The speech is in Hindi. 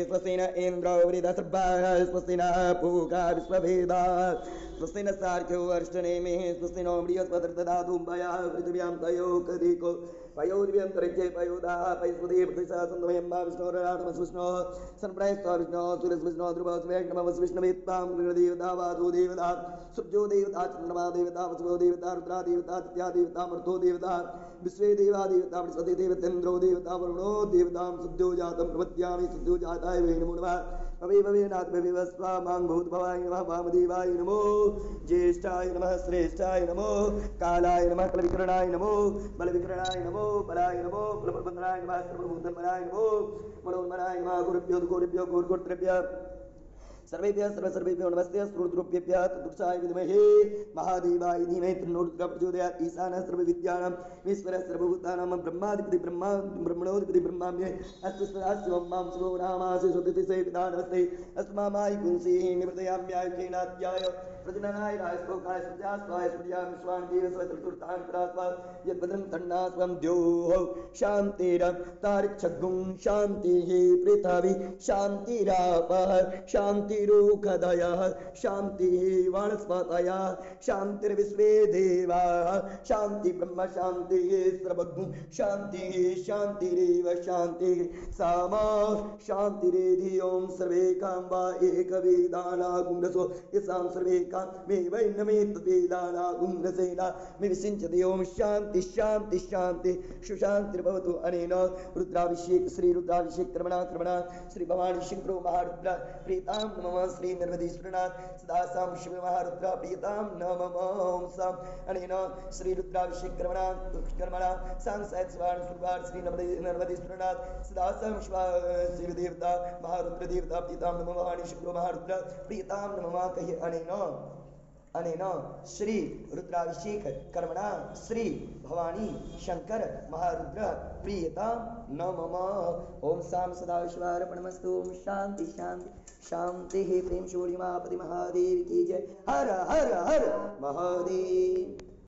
स्वस्ति न इन्द्रो वृधसर्वाः स्वस्ति न पूगा विश्ववेदाः स्वस्ति न सार्क्यो अर्ष्टनेमिः स्वस्ति नो बृहस्पतिर्दधातु पृथिव्यां तयोकधिको पयोदिव्यन्तरिक्षे पयोदाः पयस्पति प्रतिशा सन्तमयं वा विष्णोराटमस्विष्णोः सन्प्रयस्त्वा विष्णोः सुरस्विष्णोः ध्रुवः स्वेष्णमवस् विष्णुवेत्तां गृहदेवता वासो देवता सुब्जो देवता चन्द्रमा देवता वसुवो देवता रुद्रा देवता तिथ्या देवता मरुतो देवता विश्वे देवा देवता बृहस्पति देवतेन्द्रो देवता वरुणो देवतां शुद्धो जातं प्रपद्यामि शुद्धो जाताय वै नमो नमः भवे भवेनाथ भवे वस्वा मां भूतभवाय नमः वामदेवाय नमो ज्येष्ठाय नमः श्रेष्ठाय नमो कालाय नमः कलविकरणाय नमो बलविकरणाय नमो बलाय नमो बलप्रबन्धनाय नमः सर्वभूतमनाय नमो मनोन्मनाय नमः गुरुभ्यो गुरुगोत्रेभ्यः सर्वेभ्यः सर्वेभ्यो नमस्ते स्रुद्रुभ्येभ्यः तदुर्साय विद्महे महादेवाय धीमहि तन्नो रुद्रः प्रचोदयात् ईशानः सर्वविद्यानां ईश्वरः सर्वभूतानां ब्रह्माधिपति ब्रह्मणोधिपति ब्रह्माम्ये अस्तु सदा शिवं मां शिवो नामासि सुदिति से पिता नमस्ते अस्मामाय पुंसीः निवृत्तयाम्यायुखेनाध्याय प्रजननाय राजश्लोकाय सत्यास्वाय सूर्यां विश्वान् देवस्वचतुर्थान्तरास्वा यद्भद्रं तन्नास्वं द्योः शान्तिरं तारिक्षगुं शान्तिः पृथिवी शान्तिरापः शान्तिरोखदयः शान्तिः वनस्पतयः शान्तिर्विश्वे देवाः शान्ति ब्रह्म शान्तिः सर्वज्ञ शान्तिः शान्तिरेव शान्तिः सामा शान्तिरेधि ओं सर्वे कां वा एकवेदाना गुण्डसो यसां सर्वे मे वै नमे तद्वेदाना गुण्डसेना मे विसिञ्चति ओं शान्ति शान्ति शान्ति सुशान्तिर्भवतु अनेन रुद्राभिषेक श्री रुद्राभिषेक क्रमणा श्री भवानी शंकरो महारुद्र प्रीतां नमः श्री नर्मदीश्वरनाथ सदासां शिव महारुद्र प्रीतां नमः सां अनेन श्री रुद्राभिषेक क्रमणा सांसद स्वान सुरवार श्री नर्मदीश्वरनाथ सदासां शिव देवता महारुद्र देवता प्रीतां नमः भवानी शंकरो महारुद्र प्रीतां नमः कहि अनेन श्री रुद्राभिषेक कर्मणा श्री भवानी शंकर महारुद्र प्रियता नमः ओम साम सदाशिवार्पणमस्तु ओम शांति शांति शांति प्रेम शौर्यमापति महादेव की जय हर हर हर महादेव।